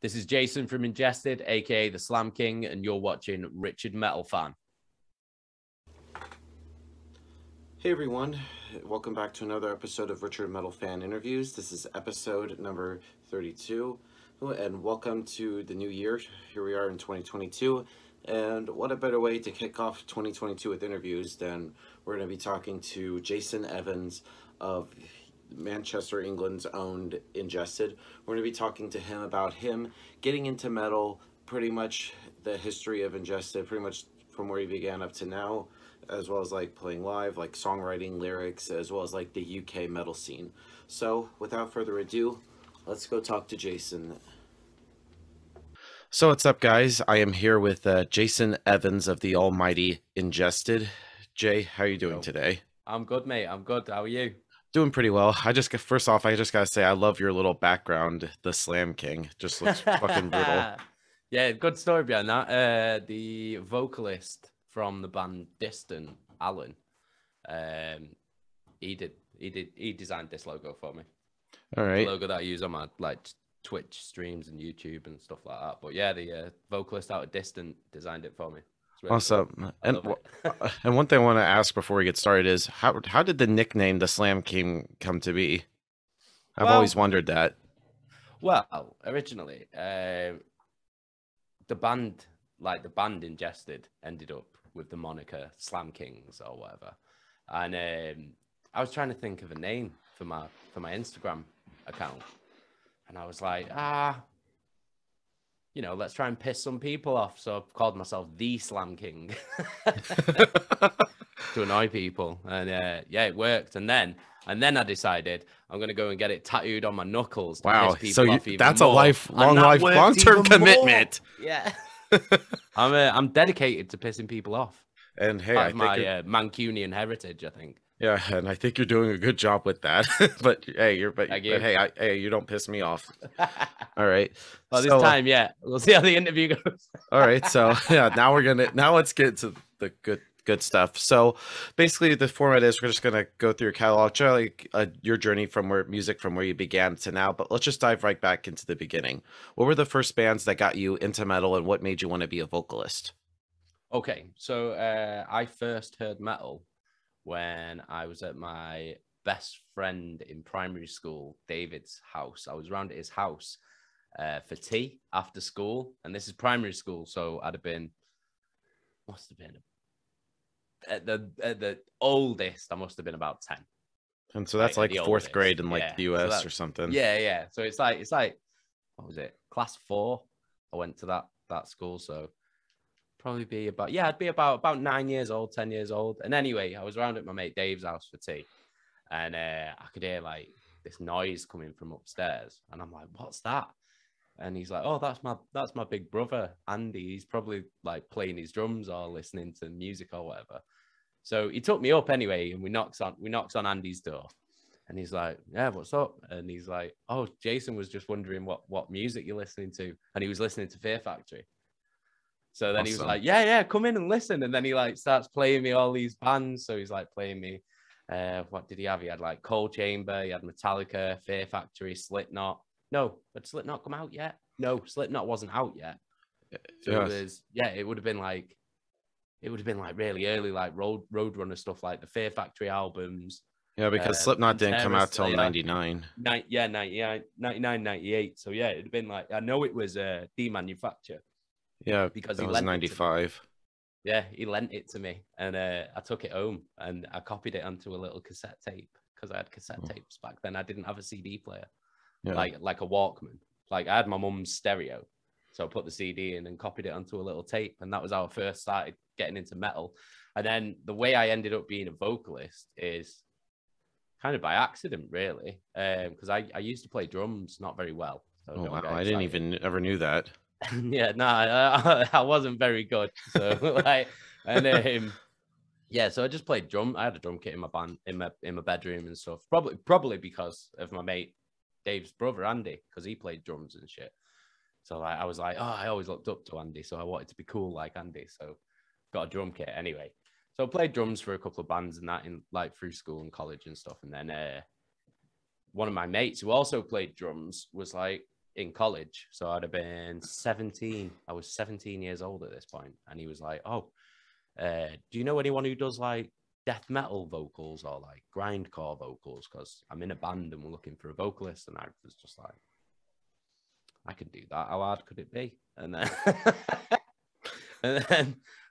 This is Jason from Ingested, aka the Slam King, and you're watching RichardMetalFan. Hey everyone, welcome back to another episode of RichardMetalFan Interviews. This is episode number 32, and welcome to the new year. Here we are in 2022, and what a better way to kick off 2022 with interviews than we're going to be talking to Jason Evans of Manchester, England's owned Ingested. We're going to be talking to him about him getting into metal, pretty much the history of Ingested, pretty much from where he began up to now, as well as like playing live, like songwriting, lyrics, as well as like the UK metal scene. So without further ado, let's go talk to Jason. So what's up, guys? I am here with Jason Evans of the almighty Ingested. Jay, how are you doing today? I'm good, mate. I'm good. How are you? Doing pretty well. First off, I just gotta say I love your little background, the Slam King. Just looks fucking brutal. Yeah, good story behind that. The vocalist from the band Distant, Alan, he designed this logo for me. All right. The logo that I use on my like Twitch streams and YouTube and stuff like that. But yeah, the vocalist out of Distant designed it for me. Really awesome. And one thing I want to ask before we get started is how did the nickname the Slam King come to be? I've always wondered that. Well, originally, the band Ingested ended up with the moniker Slam Kings or whatever, and I was trying to think of a name for my Instagram account, and I was like, let's try and piss some people off. So I've called myself the Slam King to annoy people. And yeah, it worked. And then I decided I'm going to go and get it tattooed on my knuckles. Wow. So that's a long-term commitment. More. Yeah. I'm dedicated to pissing people off. And hey, I think my Mancunian heritage, I think. Yeah, and I think you're doing a good job with that. but hey, you don't piss me off. All right. Well, this time, yeah, we'll see how the interview goes. All right. So yeah, now let's get to the good stuff. So basically, the format is we're just gonna go through your catalog, your journey from where you began to now. But let's just dive right back into the beginning. What were the first bands that got you into metal, and what made you want to be a vocalist? Okay, so I first heard metal when I was at my best friend in primary school, David's house. I was around at his house for tea after school, and this is primary school, so must have been at the oldest, I must have been about 10. And so that's like fourth oldest grade in like the US or something. Yeah. So it's like what was it? Class 4. I went to that school, so probably be about, I'd be about 9 years old, 10 years old. And anyway, I was around at my mate Dave's house for tea, and I could hear like this noise coming from upstairs, and I'm like, what's that? And he's like, oh, that's my big brother Andy. He's probably like playing his drums or listening to music or whatever. So he took me up anyway, and we knocks on Andy's door, and he's like, yeah, what's up? And he's like, oh, Jason was just wondering what music you're listening to, and he was listening to Fear Factory. So then He was like, yeah, come in and listen. And then he like starts playing me all these bands. So he's like playing me, what did he have? He had like Cold Chamber, he had Metallica, Fear Factory, Slipknot. No, had Slipknot come out yet? No, Slipknot wasn't out yet. So it would have been like really early, like Roadrunner stuff, like the Fear Factory albums. Yeah, because Slipknot didn't come out till 99. 99, 98. So yeah, it'd have been like, I know it was Demanufacture. Yeah, because it was 95. Yeah, he lent it to me, and I took it home, and I copied it onto a little cassette tape, because I had cassette tapes back then. I didn't have a CD player, like a Walkman. Like I had my mum's stereo, so I put the CD in and copied it onto a little tape, and that was how I first started getting into metal. And then the way I ended up being a vocalist is kind of by accident, really, because I used to play drums not very well. So wow, I didn't even ever knew that. Yeah, no, I wasn't very good. So like, and so I just played drum. I had a drum kit in my band in my bedroom and stuff. Probably because of my mate Dave's brother Andy, because he played drums and shit. So like, I was like, oh, I always looked up to Andy, so I wanted to be cool like Andy. So got a drum kit anyway. So I played drums for a couple of bands and that in like through school and college and stuff. And then one of my mates who also played drums was like, in college. So I'd have been 17. I was 17 years old at this point. And he was like, oh, do you know anyone who does like death metal vocals or like grindcore vocals? Because I'm in a band and we're looking for a vocalist. And I was just like, I could do that. How hard could it be? And then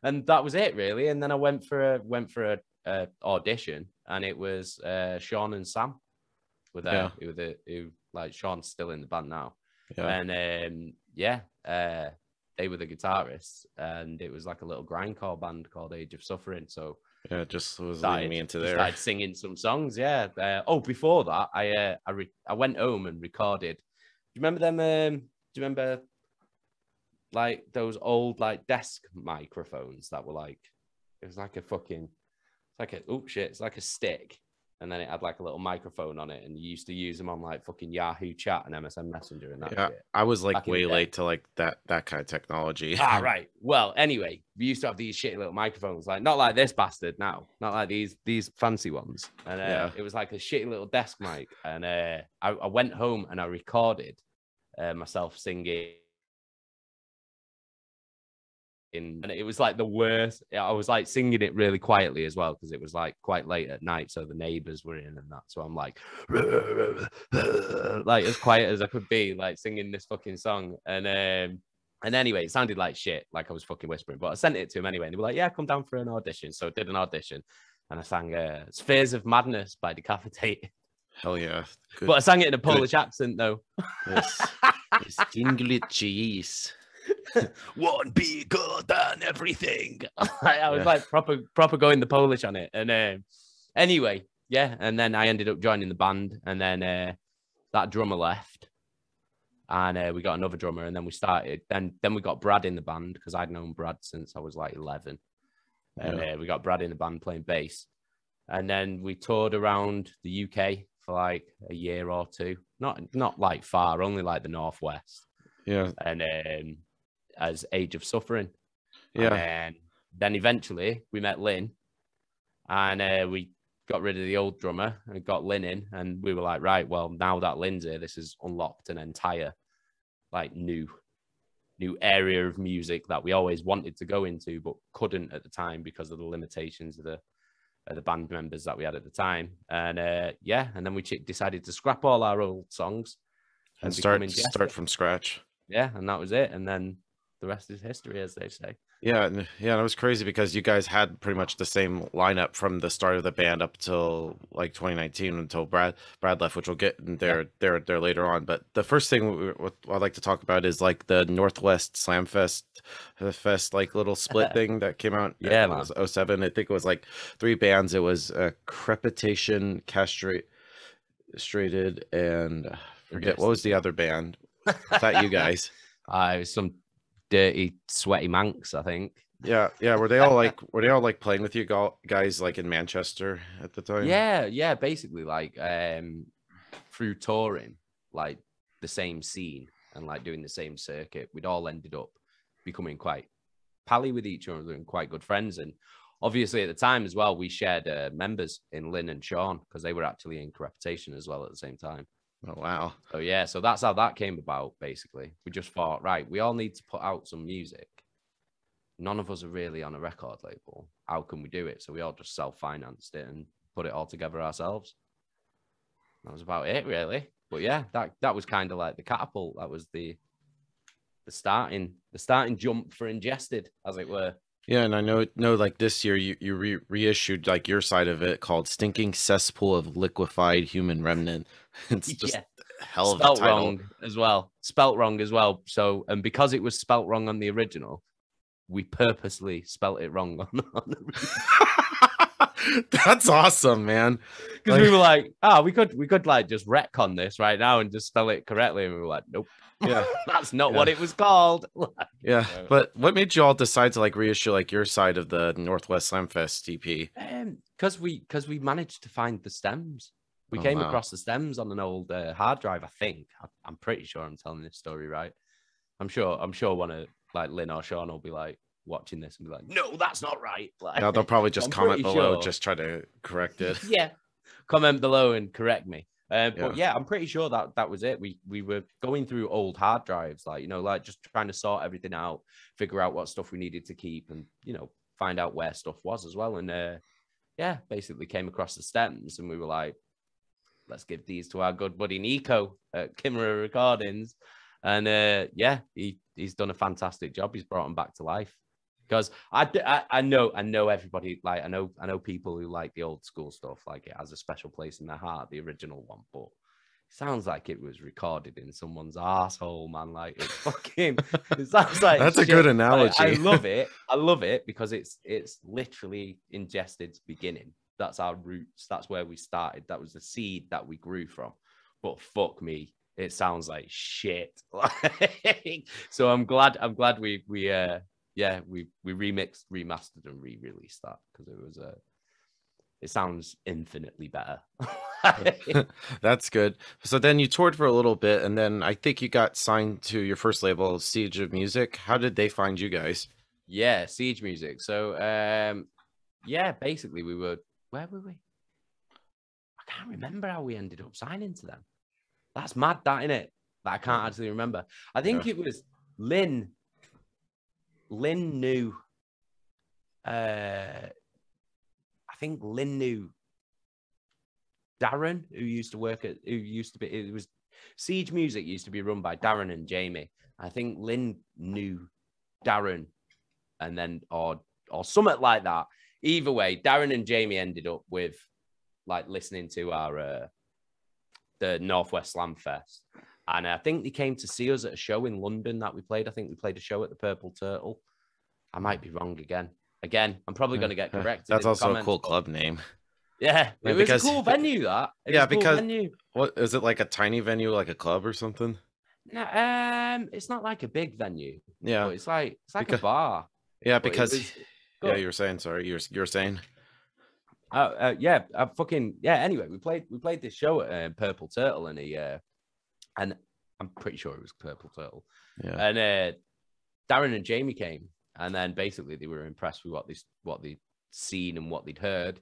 and that was it really. And then I went for a audition, and it was Sean and Sam were there. Who like Sean's still in the band now. Yeah. And they were the guitarists, and it was like a little grindcore band called Age of Suffering. So yeah, just was leading me into there. Started singing some songs. Yeah. Before that, I went home and recorded. Do you remember them? Do you remember like those old like desk microphones that were like, it was like a fucking, it's like a stick, and then it had like a little microphone on it, and you used to use them on like fucking Yahoo Chat and MSN Messenger and that shit. I was like way late to like that kind of technology. Right. Well, anyway, we used to have these shitty little microphones, like not like this bastard now, not like these fancy ones. And it was like a shitty little desk mic. And I went home and I recorded myself singing. And it was like the worst. I was like singing it really quietly as well, because it was like quite late at night, so the neighbors were in and that. So I'm like as quiet as I could be, like singing this fucking song. And anyway, it sounded like shit, like I was fucking whispering. But I sent it to him anyway, and they were like, "Yeah, come down for an audition." So I did an audition, and I sang "Spheres of Madness" by Decapitated. Hell yeah! Good. But I sang it in a Polish accent though. It's English. One bigger than everything. I was like proper going the Polish on it. And anyway, yeah. And then I ended up joining the band, and then that drummer left, and we got another drummer, and then we started. Then we got Brad in the band, because I'd known Brad since I was like 11. And we got Brad in the band playing bass, and then we toured around the UK for like a year or two. Not like far, only like the Northwest. Yeah. And as Age of Suffering. Yeah. And then eventually we met Lynn, and we got rid of the old drummer and got Lynn in, and we were like, right, well, now that Lynn's here, this has unlocked an entire like new area of music that we always wanted to go into but couldn't at the time because of the limitations of the band members that we had at the time. And and then we decided to scrap all our old songs and start from scratch. Yeah, and that was it. And then the rest is history, as they say. Yeah, and it was crazy because you guys had pretty much the same lineup from the start of the band up till like 2019, until Brad left, which we'll get there later on. But the first thing I'd like to talk about is like the Northwest Slam Fest like little split thing that came out. Yeah, it was 07. I think it was like 3 bands. It was Crepitation, Castrated, and forget what was the other band. Was that you guys? It was some dirty, sweaty Manx, I think. Yeah. Were they all like playing with you guys like in Manchester at the time? Yeah. Basically, like through touring, like the same scene and like doing the same circuit, we'd all ended up becoming quite pally with each other and quite good friends. And obviously at the time as well, we shared members in Lynn and Sean, because they were actually in Crepitation as well at the same time. Oh, wow. So, yeah, so that's how that came about, basically. We just thought, right, we all need to put out some music. None of us are really on a record label. How can we do it? So we all just self-financed it and put it all together ourselves. That was about it, really. But, yeah, that was kind of like the catapult. That was the starting jump for Ingested, as it were. Yeah, and I know like this year you reissued like your side of it, called Stinking Cesspool of Liquefied Human Remnant. It's just hell of a title. Spelt wrong as well. So, and because it was spelt wrong on the original, we purposely spelt it wrong on the original. That's awesome, man. Because we were like, we could like just retcon this right now and just spell it correctly. And we were like, nope. Yeah, that's not what it was called. Yeah, but what made you all decide to like reissue like your side of the Northwest Slamfest EP? Because we managed to find the stems. We came across the stems on an old hard drive. I think I'm pretty sure I'm telling this story right. I'm sure one of like Lynn or Sean will be like watching this and be like, no, that's not right. Like, no, they'll probably just comment below, just try to correct it. Yeah, comment below and correct me. But yeah, I'm pretty sure that was it. We were going through old hard drives, like, you know, like just trying to sort everything out, figure out what stuff we needed to keep, and, you know, find out where stuff was as well. And yeah, basically came across the stems, and we were like, let's give these to our good buddy Nico at Kimera Recordings. And yeah, he's done a fantastic job. He's brought them back to life. Because I know everybody, like, I know people who like the old school stuff, like it has a special place in their heart, the original one, but it sounds like it was recorded in someone's asshole, man. Like, it's fucking, it sounds like that's shit. A good analogy. Like, I love it because it's literally Ingested's beginning. That's our roots. That's where we started. That was the seed that we grew from. But fuck me, it sounds like shit. So I'm glad we remixed, remastered, and re-released that, because it sounds infinitely better. That's good. So then you toured for a little bit, and then I think you got signed to your first label, Siege of Music. How did they find you guys? Yeah, Siege Music. So yeah, basically where were we? I can't remember how we ended up signing to them. That's mad, that, innit? That I can't actually remember. I think it was Lynn knew. I think Lynn knew Darren, who used to be. It was Siege Music used to be run by Darren and Jamie. I think Lynn knew Darren, and then or something like that. Either way, Darren and Jamie ended up with, like, listening to our the Northwest Slam Fest. And I think they came to see us at a show in London that we played. I think we played a show at the Purple Turtle. I might be wrong again. I'm probably going to get corrected. That's also a cool club name. Yeah, it was a cool venue, that. What is it, like a tiny venue, like a club or something? No, it's not like a big venue. Yeah, it's like a bar. Yeah, because you were saying, sorry, you're saying. Yeah, Anyway, we played this show at Purple Turtle, and I'm pretty sure it was Purple Turtle. Yeah. And Darren and Jamie came, and then basically they were impressed with what they'd seen and what they'd heard,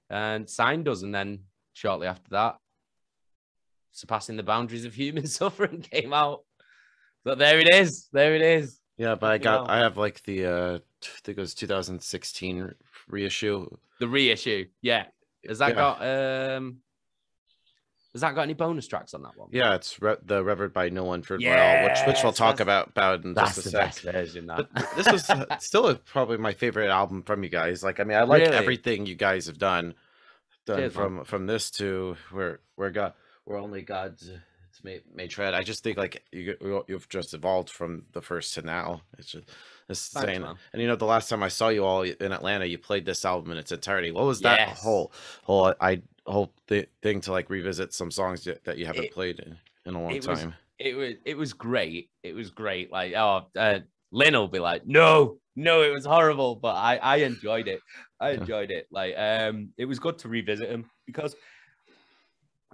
and signed us. And then shortly after that, Surpassing the Boundaries of Human Suffering came out. So there it is. Yeah, but I have like the I think it was 2016 reissue. The reissue, yeah. Has that got any bonus tracks on that one? Yeah, it's the Revered by No One for Royal, which we'll talk about in just a sec. That's the best version. But this was still probably my favorite album from you guys. Like, I mean, I like everything you guys have done. Cheers, from this to where only God's made tread. I just think, like, you've just evolved from the first to now. It's just insane. And you know, the last time I saw you all in Atlanta, you played this album in its entirety. What was that whole thing to, like, revisit some songs that you haven't played in a long time? It was great. It was great. Like, Lynn will be like, no, it was horrible, but I enjoyed it. Like, it was good to revisit him, because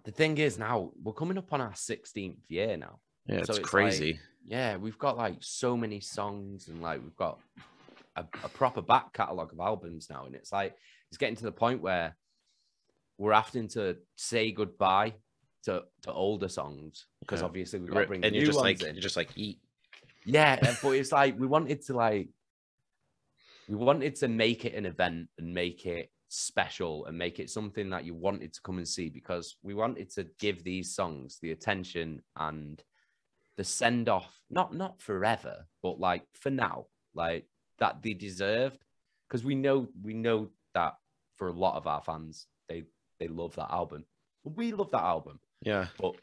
the thing is, now we're coming up on our 16th year now. Yeah, so it's crazy. Like, we've got, like, so many songs, and, like, we've got a proper back catalogue of albums now. And it's like, it's getting to the point where we're having to say goodbye to older songs, because obviously we've got to bring new ones in. You're just like, eat. Yeah, but it's like, we wanted to make it an event and make it special and make it something that you wanted to come and see, because we wanted to give these songs the attention and the send off, not forever, but, like, for now, like, that they deserved, because we know that for a lot of our fans, they love that album. We love that album. Yeah, but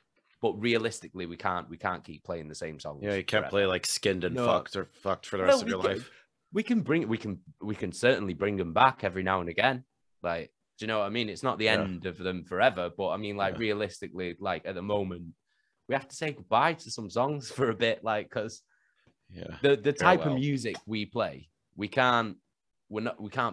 realistically, we can't keep playing the same songs. Yeah, you can't play, like, Skinned and Fucked or Fucked for the rest of your life. We can certainly bring them back every now and again. Like, do you know what I mean? It's not the end of them forever, but I mean, like, realistically, like, at the moment, we have to say goodbye to some songs for a bit, like, because the type of music we play, we can't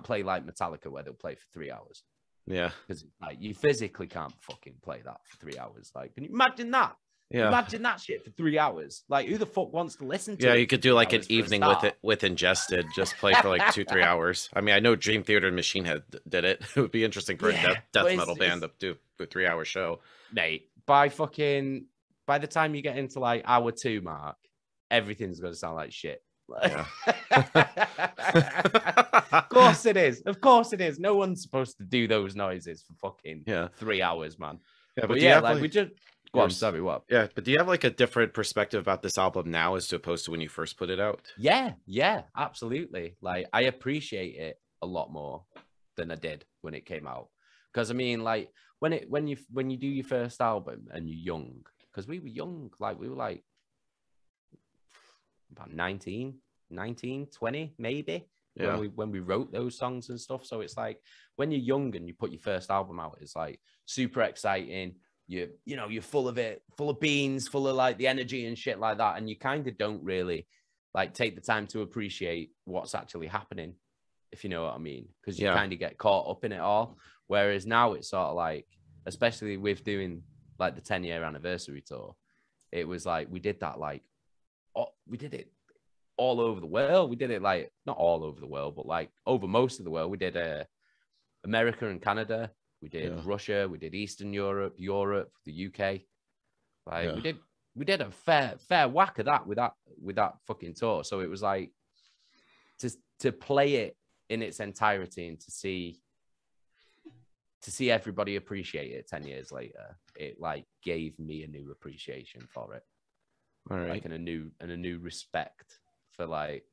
play like Metallica, where they'll play for 3 hours. Yeah, because, like, you physically can't fucking play that for 3 hours. Like, can you imagine that? Yeah, imagine that shit for 3 hours. Like, who the fuck wants to listen to it? Yeah, you could do, like, an evening with Ingested, just play for, like, 2-3 hours. I mean, I know Dream Theater and Machine Head did it. It would be interesting for a death metal band to do a 3-hour show. Mate, by the time you get into like hour 2 mark, everything's going to sound like shit. Yeah. Of course it is. Of course it is. No one's supposed to do those noises for fucking 3 hours, man. Yeah, but yeah, like we just go on. Sorry, what? Yeah, but do you have like a different perspective about this album now as opposed to when you first put it out? Yeah, absolutely. Like I appreciate it a lot more than I did when it came out. Because I mean, like when you do your first album and you're young, because we were young, like we were like about 19, 20 maybe, when we wrote those songs and stuff. So it's like when you're young and you put your first album out, it's like super exciting. You're full of it, full of beans, full of like the energy and shit like that, and you kind of don't really like take the time to appreciate what's actually happening, if you know what I mean, because you kind of get caught up in it all. Whereas now it's sort of like, especially with doing like the 10-year anniversary tour, it was like we did that like we did it all over the world. We did it like not all over the world, but like over most of the world. We did America and Canada. We did Russia. We did Eastern Europe, the UK. Like we did a fair whack of that with that fucking tour. So it was like to play it in its entirety and to see everybody appreciate it 10 years later. It like gave me a new appreciation for it. All right. Like and a new respect for like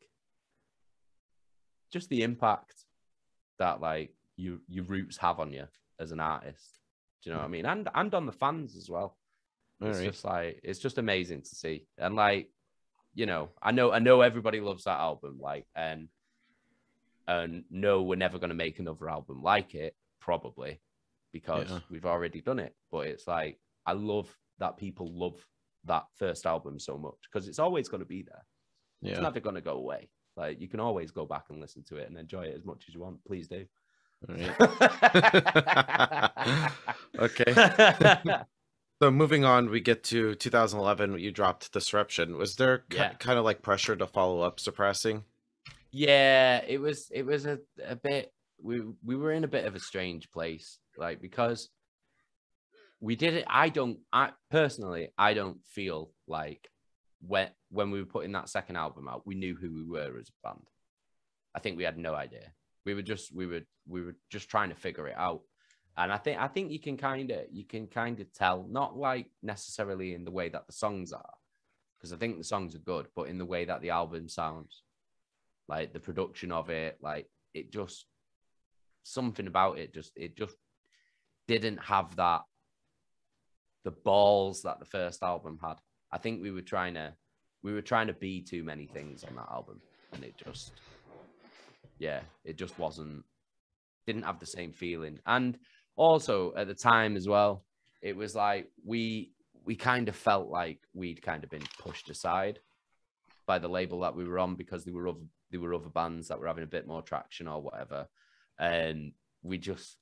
just the impact that like your roots have on you as an artist. Do you know what I mean? And on the fans as well. It's just like it's just amazing to see. And like, you know, I know everybody loves that album, like and no, we're never gonna make another album like it, probably, because we've already done it. But it's like I love that people love that first album so much because it's always going to be there. It's never going to go away. Like you can always go back and listen to it and enjoy it as much as you want. Please do. All right. Okay. So moving on, we get to 2011. You dropped Disruption. Was there kind of like pressure to follow up Suppressing? Yeah, it was a bit. We were in a bit of a strange place, like because we did it. I personally don't feel like when we were putting that second album out, we knew who we were as a band. I think we had no idea. We were just trying to figure it out. And I think you can kind of tell, not like necessarily in the way that the songs are, because I think the songs are good, but in the way that the album sounds, like the production of it, like it just something about it just didn't have the balls that the first album had. I think we were trying to be too many things on that album, and it just didn't have the same feeling. And also at the time as well, it was like we kind of felt like we'd kind of been pushed aside by the label that we were on because there were other bands that were having a bit more traction or whatever, and we just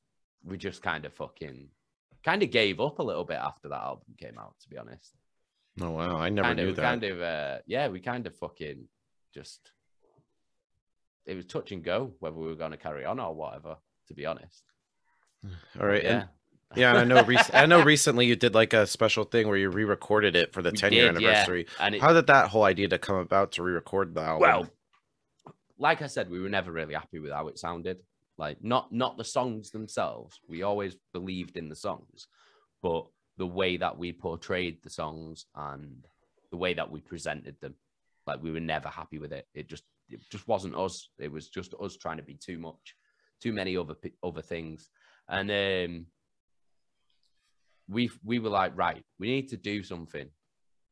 kind of gave up a little bit after that album came out, to be honest. Oh wow, I never knew that. We kind of fucking just, it was touch and go whether we were going to carry on or whatever, to be honest. All right. Yeah. And I know recently you did like a special thing where you re-recorded it for the 10-year anniversary. Yeah. And how did that whole idea to come about to re-record the album? Well, like I said, we were never really happy with how it sounded. Like not the songs themselves. We always believed in the songs, but the way that we portrayed the songs and the way that we presented them, like we were never happy with it. It just wasn't us. It was just us trying to be too much, too many other things. And we were like, right, we need to do something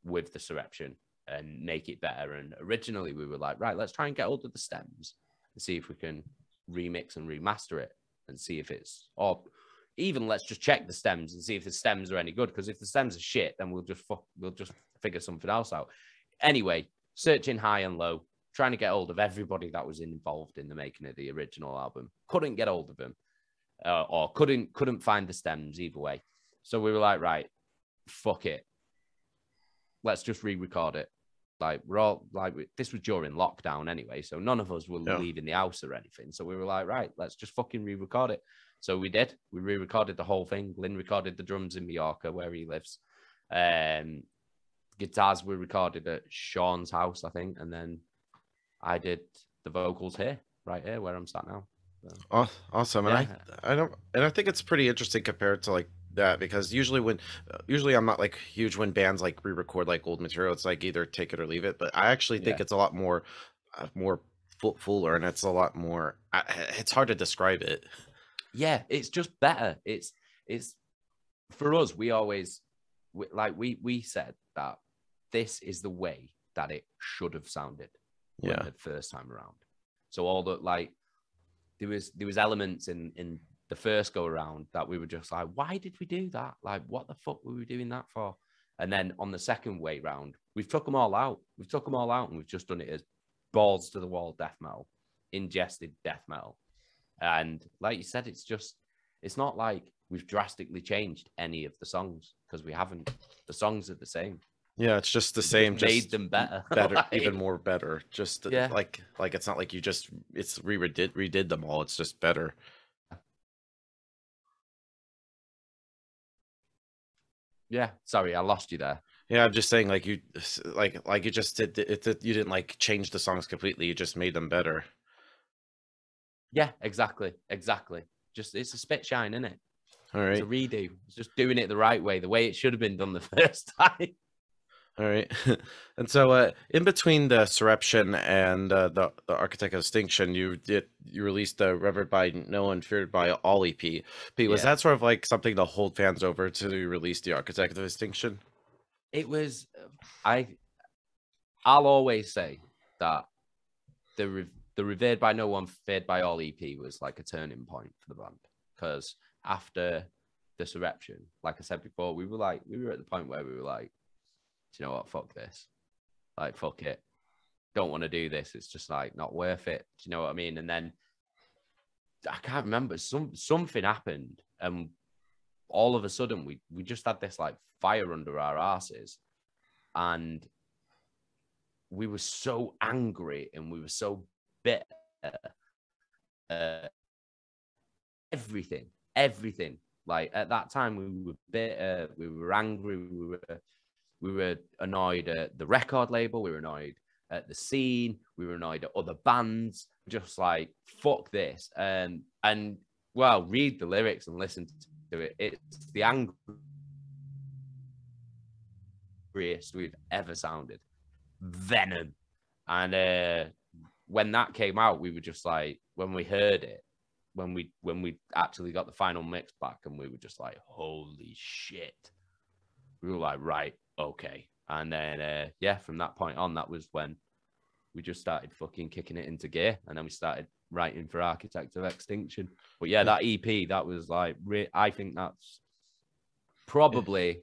with the Disruption and make it better. And originally we were like, right, let's try and get hold of the stems and see if we can remix and remaster it and see if it's, or even let's just check the stems and see if the stems are any good, because if the stems are shit, then we'll just figure something else out. Anyway, searching high and low, trying to get hold of everybody that was involved in the making of the original album. Couldn't get hold of them, or couldn't find the stems either way. So we were like, right, fuck it, let's just re-record it. Like we're all like, this was during lockdown anyway, so none of us were leaving the house or anything. So we were like, right, let's just fucking re-record it. So we did. We re-recorded the whole thing. Lynn recorded the drums in Mallorca, where he lives, Guitars were recorded at Sean's house, I think, and then I did the vocals here, right here, where I'm sat now. So, oh, awesome. And yeah. I think it's pretty interesting compared to like that, because usually I'm not like huge when bands like re-record like old material. It's like either take it or leave it. But I actually think it's a lot more fuller, and it's a lot more. It's hard to describe it. Yeah, it's just better. It's for us. We always we said that this is the way that it should have sounded the first time around. So all the there was elements in the first go around that we were just like, why did we do that? Like, what the fuck were we doing that for? And then on the second way round, we've took them all out. And we've just done it as balls to the wall death metal, ingested death metal. And like you said, it's not like we've drastically changed any of the songs, because we haven't. The songs are the same. Yeah, it's just the same. Just made them better, even more better. Just like it's not like it's redid them all. It's just better. Yeah, sorry, I lost you there. Yeah, I'm just saying, like you just did it. You didn't like change the songs completely. You just made them better. Yeah, exactly. Just it's a spit shine, isn't it? All right. It's a redo. It's just doing it the right way, the way it should have been done the first time. All right. And so in between the Surreption and the Architect of Extinction, you released the Revered by No and Feared by All EP. Was that sort of like something to hold fans over to release the Architect of Extinction? It was. I'll always say that the Revered by No and Feared by All EP was like a turning point for the band, because after the Surreption, like I said before, we were at the point where we were like, do you know what? Fuck this. Like, fuck it. Don't want to do this. It's just like not worth it. Do you know what I mean? And then I can't remember. Something happened, and all of a sudden we just had this like fire under our asses, and we were so angry and we were so bitter. Everything. Like at that time, we were bitter. We were angry. We were annoyed at the record label. We were annoyed at the scene. We were annoyed at other bands. Just like, fuck this. And well, read the lyrics and listen to it. It's the angriest we've ever sounded. Venom. And when that came out, we were just like, when we heard it, when we actually got the final mix back, and we were just like, holy shit. We were like, right, okay. And then, from that point on, that was when we just started fucking kicking it into gear. And then we started writing for Architect of Extinction. But yeah, that EP, that was like, I think that's probably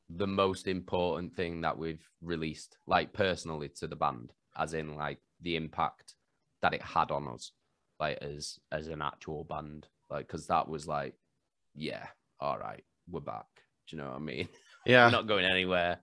the most important thing that we've released, like personally to the band, as in like the impact that it had on us, like as an actual band. Like, because that was like, yeah, all right, we're back. Do you know what I mean? Yeah. We're not going anywhere.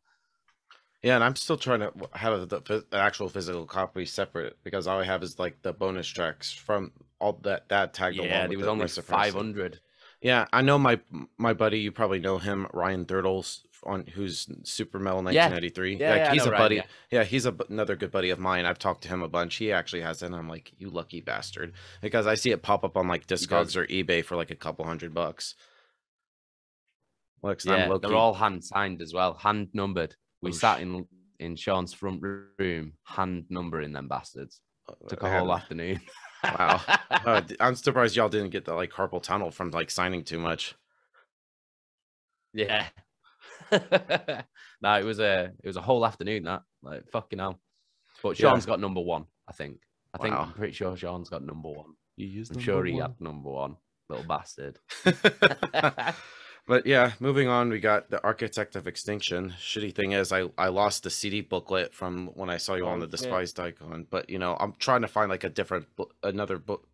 Yeah, and I'm still trying to have the actual physical copy separate, because all I have is like the bonus tracks from all that tagged along. Yeah, there was only 500. Yeah, I know my buddy, you probably know him, Ryan Thurtles, who's Super Metal 1993. Yeah, he's a buddy. Ryan, yeah, he's another good buddy of mine. I've talked to him a bunch. He actually has it, and I'm like, you lucky bastard, because I see it pop up on like Discogs or eBay for like a couple $100. Yeah, they're all hand signed as well, hand numbered. We sat in Sean's front room, hand numbering them bastards. Took a whole afternoon. Wow. I'm surprised y'all didn't get the like carpal tunnel from like signing too much. Yeah. No, it was a whole afternoon, that, like, fucking hell. But Sean's got number one, I think. I'm pretty sure Sean's got number one. I'm sure he had number one, little bastard. But yeah, moving on, we got the Architect of Extinction. Shitty thing is, I lost the CD booklet from when I saw you on the Despised Icon. But you know, I'm trying to find like another book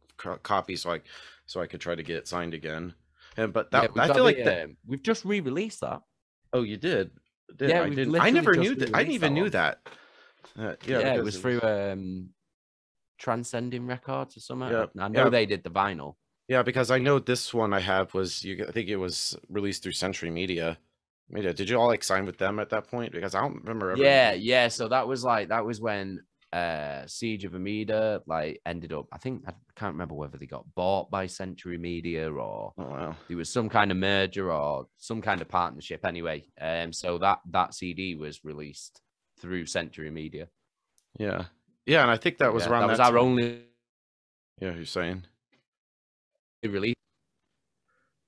copy so I could try to get it signed again. But that I feel like we've just re-released that. Oh, you did? Yeah, I didn't. I never knew that. I didn't even knew that. Yeah, it was through Transcending Records or something. Yeah, I know they did the vinyl. Yeah, because I know this one I have was I think it was released through Century Media. Yeah, did you all like sign with them at that point? Because I don't remember ever. Yeah. So that was when Siege of Amida like ended up. I can't remember whether they got bought by Century Media or Oh wow. there was some kind of merger or some kind of partnership. Anyway, so that CD was released through Century Media. Yeah, yeah, and I think that was around that was our only. Yeah, you're saying. Release.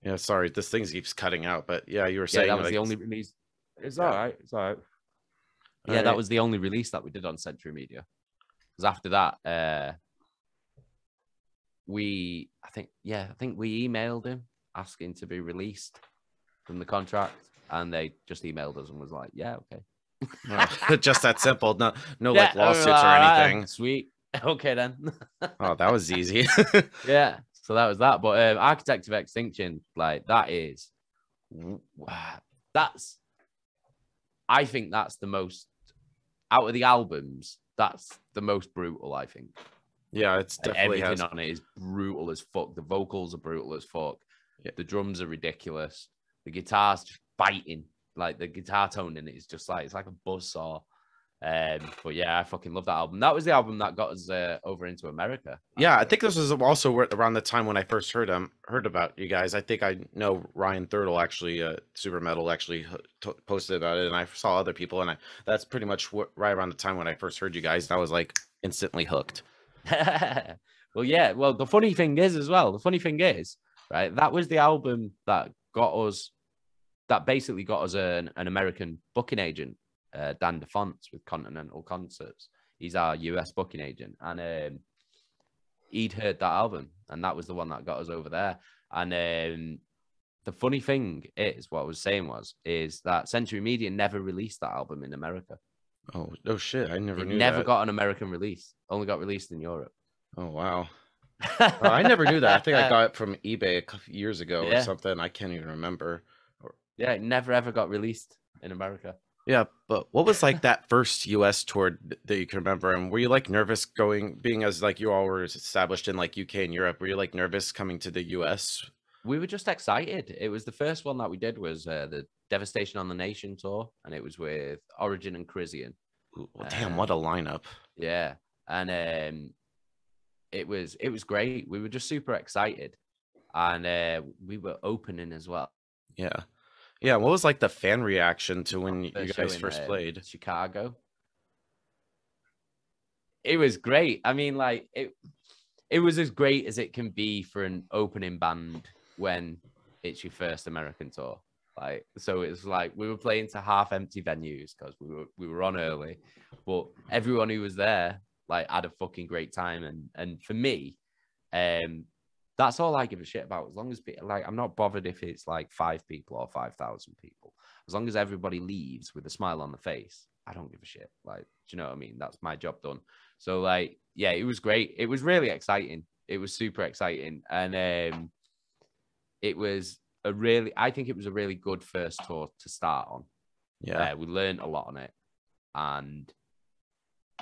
Yeah, sorry, this thing keeps cutting out, but yeah, you were saying that was the only release. It's all right. It's all right. Yeah, that was the only release that we did on Century Media. Because after that, I think we emailed him asking to be released from the contract, and they just emailed us and was like, "Yeah, okay." Well, just that simple. No, like lawsuits or anything. Sweet. Okay then. Oh, that was easy. Yeah. So that was that. But Architect of Extinction, like I think that's the most out of the albums. That's the most brutal, I think. Yeah, it's definitely everything on it is brutal as fuck. The vocals are brutal as fuck. Yeah. The drums are ridiculous. The guitar's just biting. Like the guitar tone in it is just like it's like a buzzsaw. But yeah, I fucking love that album. That was the album that got us over into America. Yeah, I think this was also around the time when I first heard about you guys. I think I know Ryan Thurtle actually, Super Metal actually posted about it, and I saw other people, and that's pretty much right around the time when I first heard you guys. And I was like instantly hooked. Well, yeah. Well, the funny thing is, right? That was the album that basically got us an American booking agent. Dan DeFonts with Continental Concerts. He's our US booking agent, and he'd heard that album, and that was the one that got us over there. And the funny thing is, what I was saying is that Century Media never released that album in America. Oh shit! I never knew. Never got an American release. Only got released in Europe. Oh wow! I never knew that. I think I got it from eBay a couple years ago or something. I can't even remember. Yeah, it never ever got released in America. Yeah, but what was like that first US tour that you can remember? And were you like nervous being as like you all were established in like UK and Europe? Were you like nervous coming to the US? We were just excited. It was the first one that we did was the Devastation on the Nation tour, and it was with Origin and Crisian. Well, damn, what a lineup! Yeah, and it was great. We were just super excited, and we were opening as well. Yeah. Yeah, what was like the fan reaction to when you guys first played? Chicago. It was great. I mean, like it was as great as it can be for an opening band when it's your first American tour. Like, so it's like we were playing to half-empty venues because we were on early, but everyone who was there like had a fucking great time. And for me, that's all I give a shit about. As long as like I'm not bothered if it's like 5 people or 5,000 people. As long as everybody leaves with a smile on the face, I don't give a shit. Like, do you know what I mean? That's my job done. So like, yeah, it was great. It was really exciting. It was super exciting, and I think it was a really good first tour to start on. Yeah, we learned a lot on it, and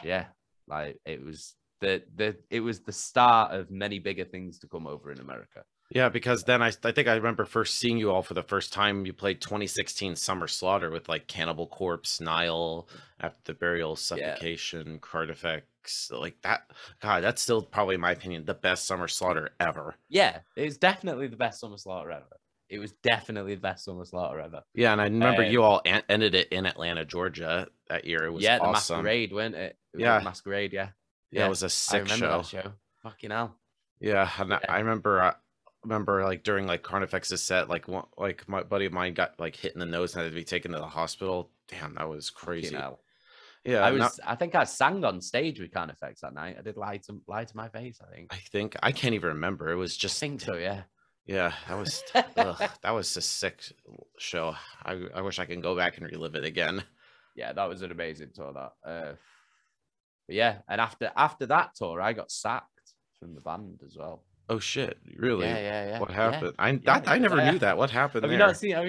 yeah, like it was the start of many bigger things to come over in America. Yeah, because then I think I remember first seeing you all for the first time. You played 2016 Summer Slaughter with like Cannibal Corpse, Nile, After the Burial, Suffocation, Cartifex, like that. God, that's still probably, in my opinion, the best Summer Slaughter ever. Yeah, it's definitely the best Summer Slaughter ever. It was definitely the best Summer Slaughter ever. Yeah, and I remember you all ended it in Atlanta, Georgia that year. It was awesome. The Masquerade, wasn't it? Yeah, Masquerade. Yeah, it was a sick show. That show. Fucking hell. Yeah, and I remember like during like Carnifex's set, like my buddy of mine got like hit in the nose and had to be taken to the hospital. Damn, that was crazy. Yeah, I think I sang on stage with Carnifex that night. I did lie to my face. I can't even remember. It was just. I think so. Yeah. Yeah, that was that was a sick show. I wish I could go back and relive it again. Yeah, that was an amazing tour. But yeah, and after that tour, I got sacked from the band as well. Oh shit! Really? Yeah. What happened? Yeah. I never knew that. What happened? Have you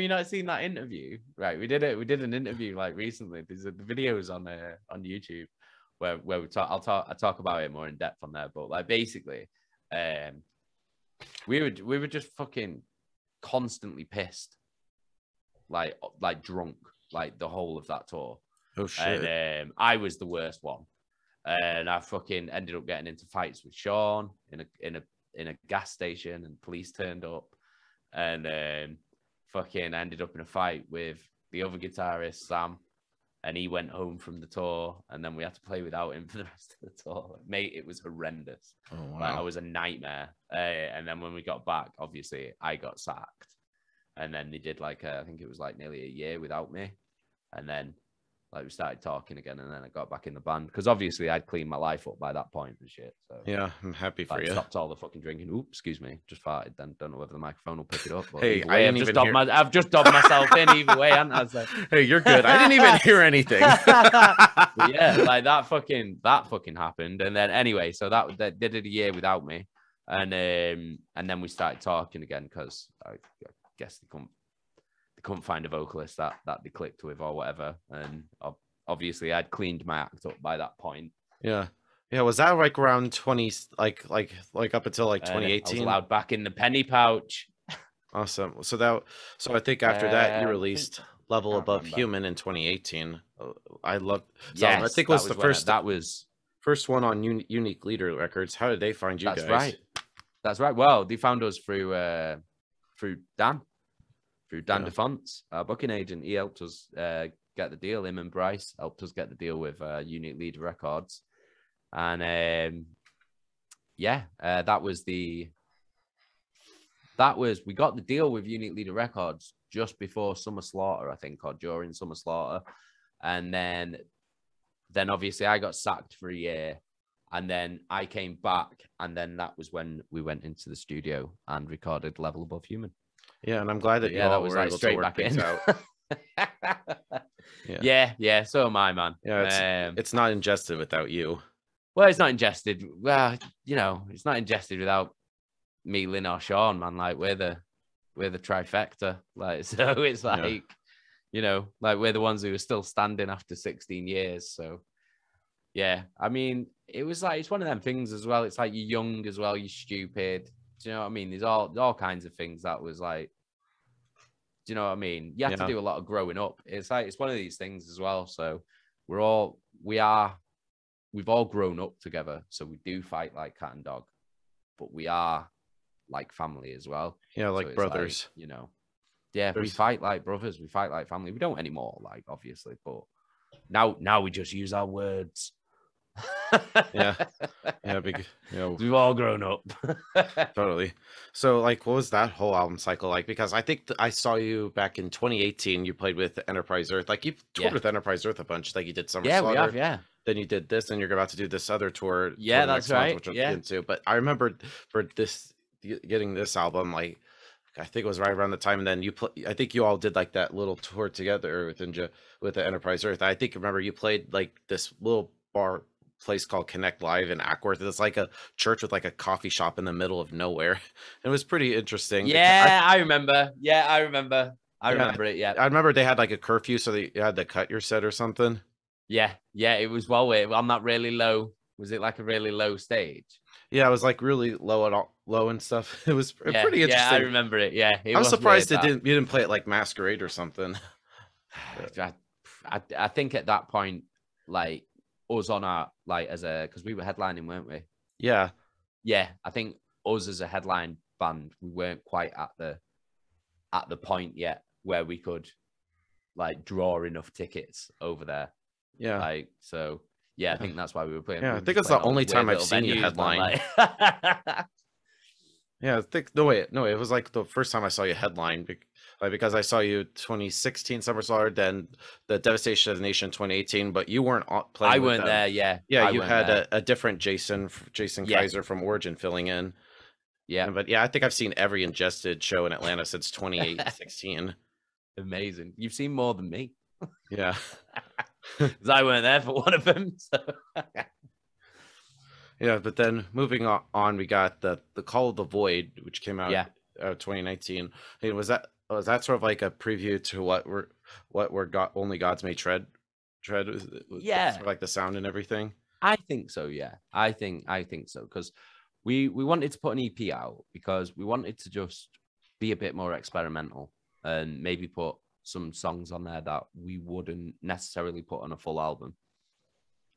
not seen that interview? Right, we did an interview like recently. There's the videos on YouTube where we talk. I talk about it more in depth on there. But like basically, we were just fucking constantly pissed like drunk, like the whole of that tour. Oh shit! And I was the worst one, and I fucking ended up getting into fights with Sean in a gas station, and police turned up, and fucking ended up in a fight with the other guitarist Sam, and he went home from the tour, and then we had to play without him for the rest of the tour. Mate, it was horrendous. Oh wow! Like, I was a nightmare. And then when we got back, obviously I got sacked, and then they did like I think it was like nearly a year without me, and then like we started talking again, and then I got back in the band because obviously I'd cleaned my life up by that point and shit. So yeah, I'm happy for you. Stopped all the fucking drinking. Oops, excuse me, just farted. Then don't know whether the microphone will pick it up. But Hey, I've just dobbed myself in either way, haven't I? So. Hey, you're good. I didn't even hear anything. Yeah, like that fucking happened, and then anyway, so that they did a year without me, and then we started talking again because I guess they couldn't find a vocalist that they clicked with or whatever, and obviously I'd cleaned my act up by that point. Yeah, was that like around 20, like up until like 2018? I was allowed back in the penny pouch. Awesome. So I think after that you released Level Above Human in 2018. I loved. So yes, I think it was the first. That was first one on Unique Leader Records. How did they find you guys? That's right. Well, they found us through Dan DeFonts, our booking agent. He helped us get the deal. Him and Bryce helped us get the deal with Unique Leader Records, and we got the deal with Unique Leader Records just before Summer Slaughter, I think, or during Summer Slaughter, and then obviously I got sacked for a year. And then I came back, and then that was when we went into the studio and recorded Level Above Human. Yeah, and I'm glad that you all were able to work things out. Yeah. So am I, man. Yeah, it's not Ingested without you. Well, it's not Ingested. Well, it's not Ingested without me, Lynn, or Sean, man. Like we're the trifecta. Like so, it's like like we're the ones who are still standing after 16 years. So. Yeah, I mean, it was like, it's one of them things as well. It's like you're young as well, you're stupid. Do you know what I mean? There's all kinds of things that was like, do you know what I mean? You have to do a lot of growing up. It's like, it's one of these things as well. So we've all grown up together. So we do fight like cat and dog, but we are like family as well. Yeah, like brothers. Like, yeah, we fight like brothers. We fight like family. We don't anymore, like, obviously, but now we just use our words. We've all grown up. Totally. So like, what was that whole album cycle like? Because I think I saw you back in 2018. You played with Enterprise Earth. Like, you toured with Enterprise Earth a bunch. Like, you did Summer Slaughter. We have, yeah. Then you did this, and you're about to do this other tour. Yeah, that's right. Which we'll get into. But I remember for getting this album, like, I think it was right around the time, and then I think you all did like that little tour together with the Enterprise Earth. I think, remember, you played like this little place called Connect Live in Ackworth. It's like a church with like a coffee shop in the middle of nowhere. It was pretty interesting. Yeah, I remember. Yeah, I remember. I remember it. Yeah, I remember they had like a curfew, so you had to cut your set or something. Yeah, it was on that really low. Was it like a really low stage? Yeah, it was like really low and stuff. It was pretty interesting. Yeah, I remember it. Yeah, I was surprised you didn't play it like Masquerade or something. I think at that point, like, us on our, like, because we were headlining, weren't we? Yeah. I think us as a headline band, we weren't quite at the point yet where we could like draw enough tickets over there. Yeah. Like, so yeah, I think that's why we were playing. Yeah, I think it's the only time I've seen you headline. Like... Yeah, I think no, it was like the first time I saw you headline, because I saw you 2016 Summer Slaughter, then the Devastation of the Nation 2018, but you weren't playing. I weren't there. Yeah, you had a different Jason Kaiser from Origin filling in. Yeah, but yeah, I think I've seen every Ingested show in Atlanta since 2016. Amazing, you've seen more than me. Yeah, because I weren't there for one of them. So. Yeah, but then moving on, we got the Call of the Void, which came out 2019. Hey, was that sort of like a preview to what Only Gods May Tread? Yeah, sort of like the sound and everything. I think so. Yeah, I think so, because we wanted to put an EP out because we wanted to just be a bit more experimental and maybe put some songs on there that we wouldn't necessarily put on a full album.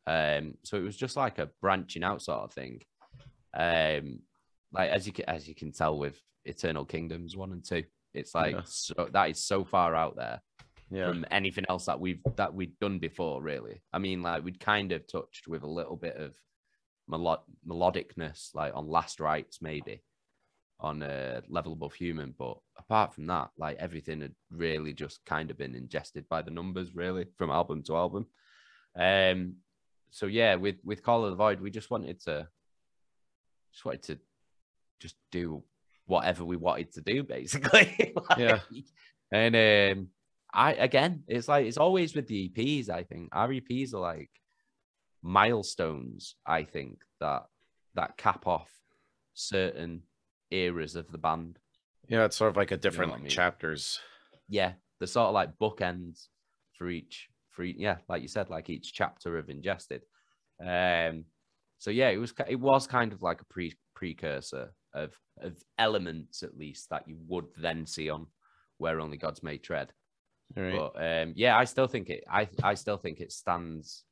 So it was just like a branching out sort of thing. Like as you can tell with Eternal Kingdoms 1 and 2, it's like so that is so far out there from anything else that we'd done before, really. I mean, like we'd kind of touched with a little bit of melodicness, like on Last Rites, maybe on Level Above Human, but apart from that, like everything had really just kind of been ingested by the numbers, really, from album to album. So yeah, with Call of the Void, we just wanted to just do whatever we wanted to do, basically. And it's like, it's always with the EPs. I think our EPs are like milestones, I think, that cap off certain eras of the band. Yeah, it's sort of like a different chapters. Yeah, they're sort of like bookends for each, like you said, like each chapter of Ingested. So yeah, it was kind of like a precursor of elements, at least, that you would then see on Where Only Gods May Tread. Right. But yeah, I still think it stands.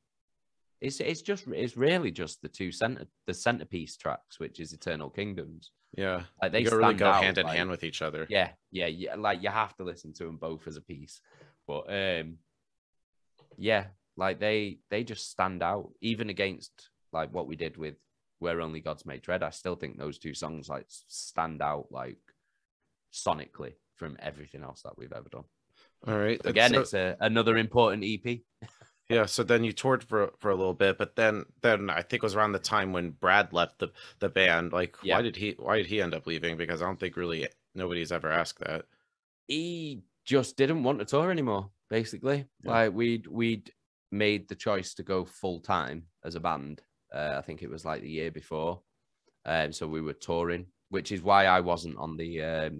It's really just the centerpiece tracks, which is Eternal Kingdoms. Yeah, like they really go hand in hand with each other. Yeah. Like you have to listen to them both as a piece. But yeah, like they just stand out, even against like what we did with Where Only Gods May Tread. I still think those two songs like stand out like sonically from everything else that we've ever done. All right. Again, it's another important EP. Yeah, so then you toured for a little bit, but then I think it was around the time when Brad left the band. Like, why did he end up leaving? Because I don't think really nobody's ever asked that. He just didn't want to tour anymore, basically. Yeah. Like we'd made the choice to go full time as a band. I think it was like the year before, so we were touring, which is why I wasn't on the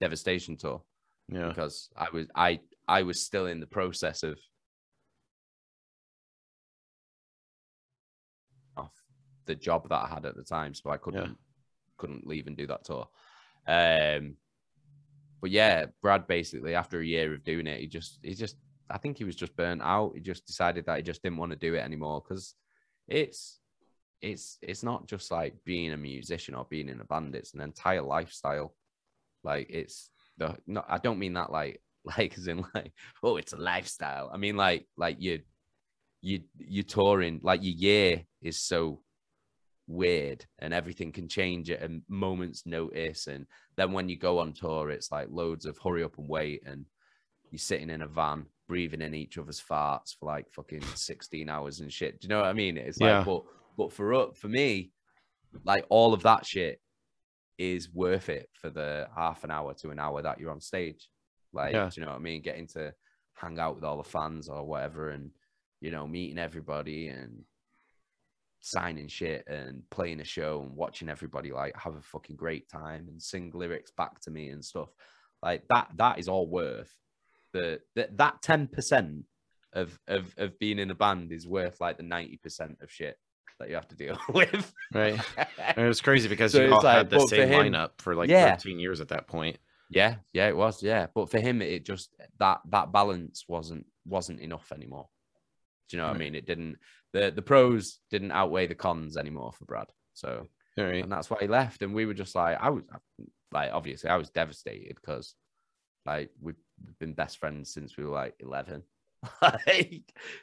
Devastation tour. Yeah, because I was still in the process of the job that I had at the time, so I couldn't leave and do that tour. But yeah, Brad basically, after a year of doing it, he just I think he was just burnt out. He just decided that he just didn't want to do it anymore, because it's not just like being a musician or being in a band, it's an entire lifestyle. Like I don't mean that like as in like, oh, it's a lifestyle. I mean like you touring, like your year is so weird and everything can change at a moment's notice, and then when you go on tour, it's like loads of hurry up and wait, and you're sitting in a van breathing in each other's farts for like fucking 16 hours and shit. Do you know what I mean? It's like, but for me, like all of that shit is worth it for the half an hour to an hour that you're on stage. Like, do you know what I mean? Getting to hang out with all the fans or whatever, and you know, meeting everybody and signing shit and playing a show and watching everybody like have a fucking great time and sing lyrics back to me and stuff like that is all worth that 10% of being in a band is worth like the 90% of shit that you have to deal with. Right. And it was crazy because so you all had the same lineup for like 13 years at that point. Yeah, it was. Yeah, but for him, it just that balance wasn't enough anymore. Do you know what I mean? It didn't. The pros didn't outweigh the cons anymore for Brad. So, and that's why he left. And we were just like, obviously, I was devastated because, like, we've been best friends since we were like 11.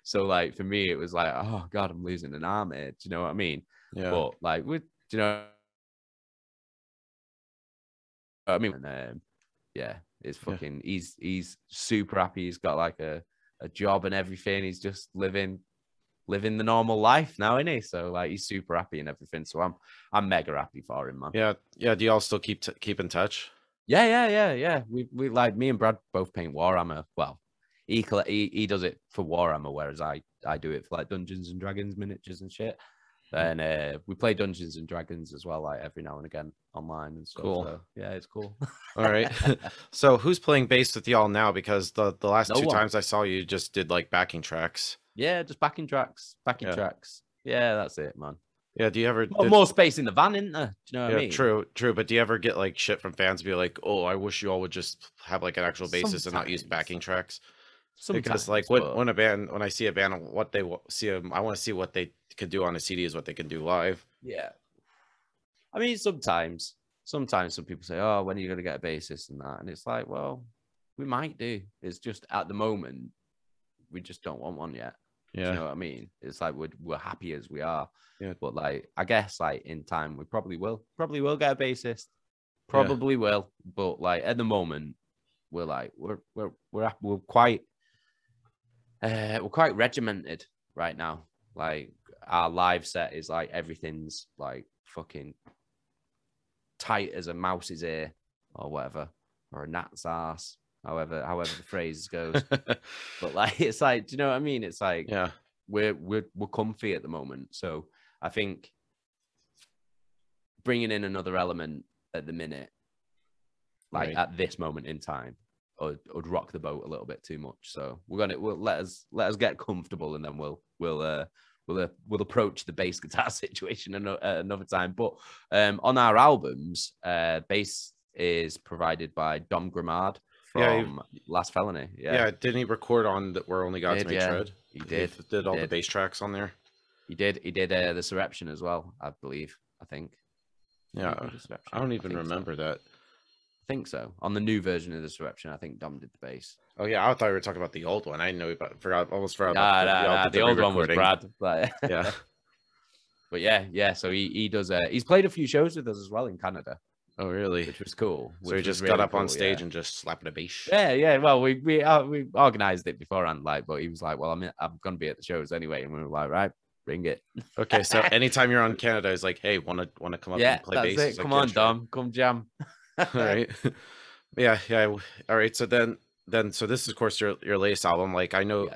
So, like, for me, it was like, oh God, I'm losing an arm here. Do you know what I mean? Yeah. But like, do you know? I mean, yeah, it's fucking. Yeah. He's super happy. He's got like a job and everything. He's just living the normal life now, isn't he? So like he's super happy and everything. So I'm mega happy for him, man. Yeah. Do y'all still keep in touch? Yeah. We like, me and Brad both paint Warhammer. Well, he does it for Warhammer, whereas I do it for like Dungeons and Dragons miniatures and shit. And we play Dungeons and Dragons as well, like every now and again online and stuff. Cool. So, yeah, it's cool. All right. So who's playing bass with y'all now? Because the last two times I saw you just did like backing tracks. Yeah, just backing tracks. Yeah, that's it, man. Yeah, do you ever more space in the van, isn't there? Do you know what I mean? True. But do you ever get like shit from fans be like, oh, I wish you all would just have like an actual bassist and not use backing tracks? Because like when I see a band, what they see them, I want to see what they could do on a CD is what they can do live. Yeah. I mean, sometimes some people say, oh, when are you going to get a bassist and that? And it's like, well, we might do. It's just at the moment, we just don't want one yet. Yeah. Do you know what I mean? It's like we're happy as we are. Yeah. But like, I guess like in time, we probably will get a bassist. Probably will. But like at the moment, we're like, we're quite regimented right now. Like our live set is like everything's like fucking tight as a mouse's ear or whatever, or a gnat's ass, however the phrase goes. But like, it's like, do you know what I mean? It's like, yeah, we're comfy at the moment. So I think bringing in another element at the minute, like at this moment in time, would rock the boat a little bit too much. So we'll let us get comfortable, and then we'll approach the bass guitar situation another time. But on our albums, bass is provided by Dom Grimard from Last Felony. Yeah, didn't he record on that Where Only Gods May Tread? He did all the bass tracks on there. He did the Surreption as well, I believe. I think. Yeah, I don't even remember that. I think so. On the new version of the Surreption, I think Dom did the bass. Oh yeah, I thought we were talking about the old one. I didn't know almost forgot about the old one was Brad. But yeah. But yeah. So he does. He's played a few shows with us as well in Canada. Oh really? Which was cool. So he just got up on stage and just slapped a bass. Yeah. Well, we organized it beforehand, like, but he was like, "Well, I'm gonna be at the shows anyway," and we were like, "Right, bring it." Okay, so anytime you're on Canada, it's like, "Hey, want to come up and play bass?" It. Come on, Dom, come jam. All right. Yeah. All right. So then so this is of course your latest album. Like I know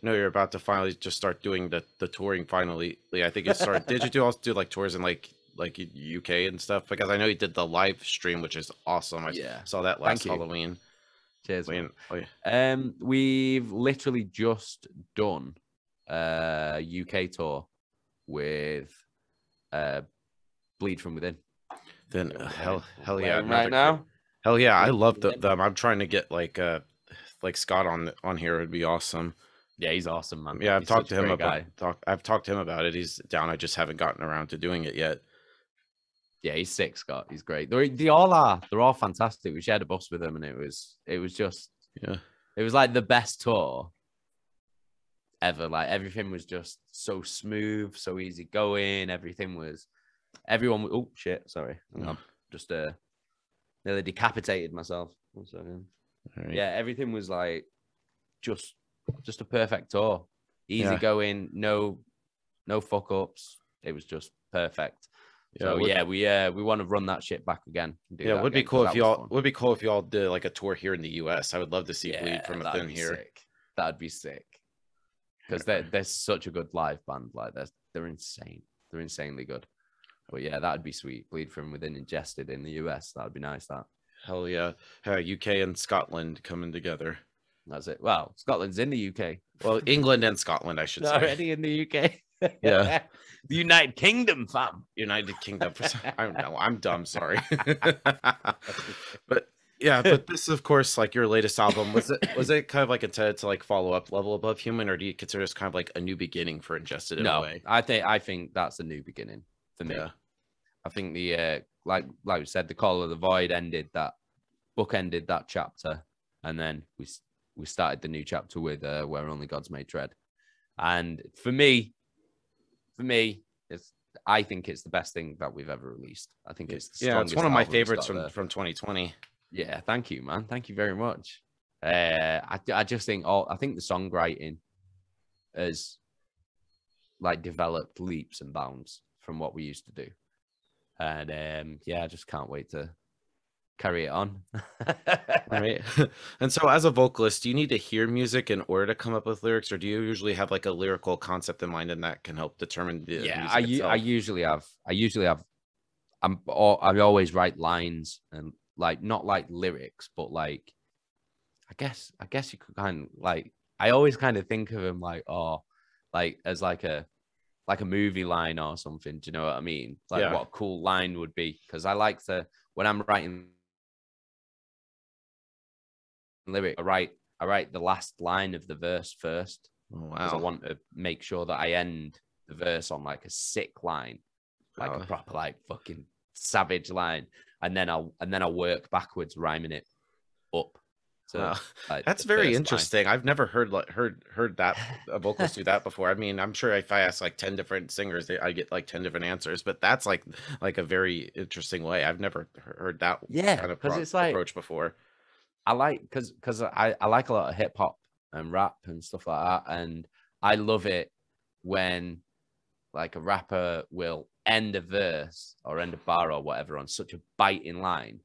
you're about to finally just start doing the touring finally. I think it started. Did you also do like tours in like UK and stuff? Because I know you did the live stream, which is awesome. I saw that last Halloween. Cheers. We've literally just done a UK tour with Bleed From Within. Then hell yeah! Now. Hell yeah! I love them. I'm trying to get like Scott on here. It'd be awesome. Yeah, he's awesome, man. Yeah, I've talked to him about it. He's down. I just haven't gotten around to doing it yet. Yeah, he's sick, Scott. He's great. They all are. They're all fantastic. We shared a bus with them, and it was just it was like the best tour ever. Like everything was just so smooth, so easy going. Everyone. Oh shit! Sorry, I'm just nearly decapitated myself. 1 second. Right. Yeah, everything was like just a perfect tour. Easy going, no fuck ups. It was just perfect. Yeah, so we want to run that shit back again. It would be cool if y'all did like a tour here in the US. I would love to see Bleed From Within here. Sick. That'd be sick. Because they're such a good live band. Like they're insane. They're insanely good. But yeah, that'd be sweet. Bleed From Within Ingested in the US. That'd be nice. That. Hell yeah. UK and Scotland coming together. That's it. Well, Scotland's in the UK. Well, England and Scotland, I should say. Already in the UK. Yeah. The United Kingdom, fam. United Kingdom. I don't know. I'm dumb. Sorry. But this is, of course, like your latest album. Was it kind of like intended to like follow up Level Above Human, or do you consider this kind of like a new beginning for Ingested in a way? I think that's a new beginning for me. Yeah. I think the like we said, the Call of the Void ended that chapter, and then we started the new chapter with Where Only Gods May Tread. And for me, I think it's the best thing that we've ever released. I think it's it's one of my favorites from 2020. Yeah, thank you, man. Thank you very much. I just think I think the songwriting has like developed leaps and bounds from what we used to do. And I just can't wait to carry it on. Right. And so as a vocalist, do you need to hear music in order to come up with lyrics, or do you usually have like a lyrical concept in mind and that can help determine the music itself? I usually have I always write lines, and like not like lyrics, but like I guess you could kind of like, I always kind of think of them like as like a like a movie line or something. Do you know what I mean? Like Yeah. what a cool line would be. Because I like to, when I'm writing lyric, I write the last line of the verse first. Oh, Because I wow. want to make sure that I end the verse on like a sick line, like a proper like fucking savage line, and then I'll work backwards, rhyming it up. So like, that's very interesting. I've never heard that a vocalist do that before. I mean, I'm sure if I ask like 10 different singers, I get like 10 different answers. But that's like a very interesting way. I've never heard that kind of because it's like approach before. I like because I like a lot of hip hop and rap and stuff like that, and I love it when like a rapper will end a verse or end a bar or whatever on such a biting line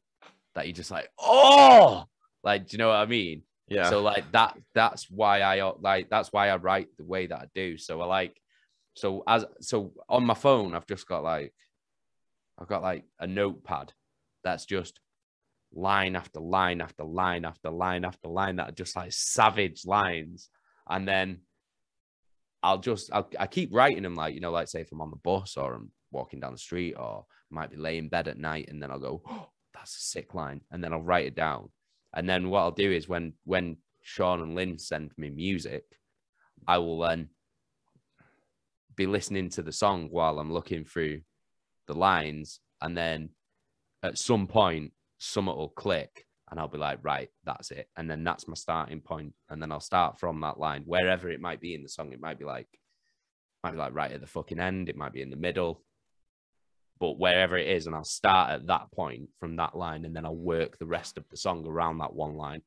that you're just like, oh, like, do you know what I mean? Yeah. So like that's why I write the way that I do. So so on my phone, I've got like a notepad that's just line after line after line after line after line that are just like savage lines. And then I keep writing them, like, you know, like say if I'm on the bus or I'm walking down the street or I might be laying in bed at night, and then I'll go, oh, that's a sick line. And then I'll write it down. And then what I'll do is when Sean and Lynn send me music, I will then be listening to the song while I'm looking through the lines. And then at some point, something will click and I'll be like, right, that's it. And then that's my starting point. And then I'll start from that line, wherever it might be in the song. It might be like right at the fucking end. It might be in the middle, but wherever it is. And I'll start at that point from that line. And then I'll work the rest of the song around that one line.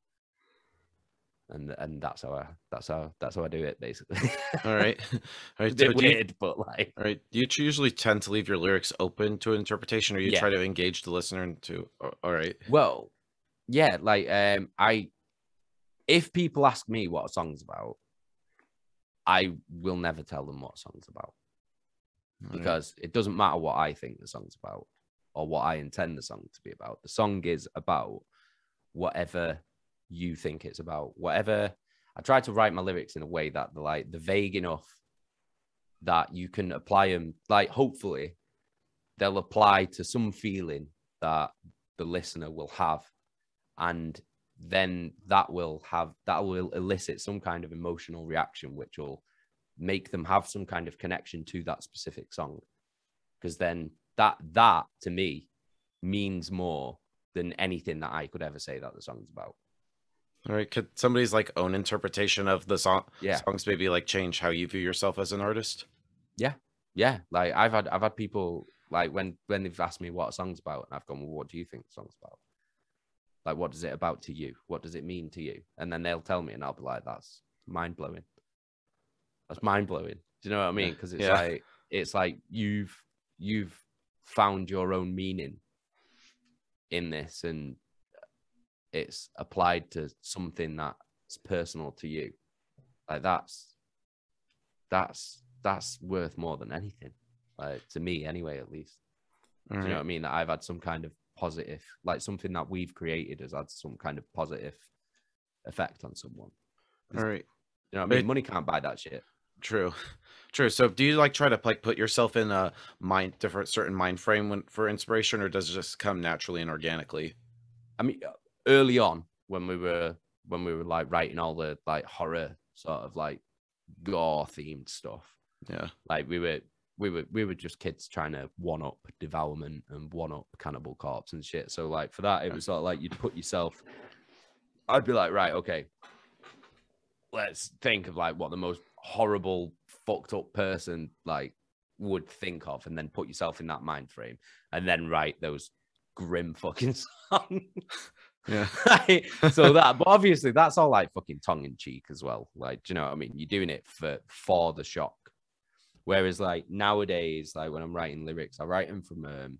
And that's how I do it, basically. All right. All right. It's a bit weird, but like, all right. Do you usually tend to leave your lyrics open to interpretation, or you Yeah. try to engage the listener into? All right. Well, yeah, like if people ask me what a song's about, I will never tell them what a song's about, because it doesn't matter what I think the song's about or what I intend the song to be about. The song is about whatever you think it's about. Whatever. I try to write my lyrics in a way that they're vague enough that you can apply them. Like, hopefully they'll apply to some feeling that the listener will have, and then that will elicit some kind of emotional reaction, which will make them have some kind of connection to that specific song. Because then that to me means more than anything that I could ever say that the song's about. All right. Could somebody's like own interpretation of the songs maybe like change how you view yourself as an artist? Yeah. Like I've had people like when they've asked me what a song's about, and I've gone, well, what do you think the song's about? Like, what is it about to you? What does it mean to you? And then they'll tell me, and I'll be like, that's mind blowing. That's mind blowing. Do you know what I mean? Because it's like you've found your own meaning in this, and it's applied to something that's personal to you. Like that's worth more than anything. Like, to me anyway, at least. Do you know what I mean? That I've had some kind of positive, like something that we've created has had some kind of positive effect on someone. All right. You know what I mean? Money can't buy that shit. True. So do you like try to like put yourself in a certain mind frame for inspiration, or does it just come naturally and organically? I mean, early on when we were like writing all the like horror sort of like gore themed stuff. Yeah. Like we were just kids trying to one up Devourment and one up Cannibal Corpse and shit. So like for that, it was sort of like you'd put yourself. I'd be like, right, okay, let's think of like what the most horrible, fucked up person like would think of, and then put yourself in that mind frame, and then write those grim fucking songs. Yeah. So that, but obviously that's all like fucking tongue in cheek as well. Like, do you know what I mean? You're doing it for the shock. Whereas like nowadays, like when I'm writing lyrics, I write them from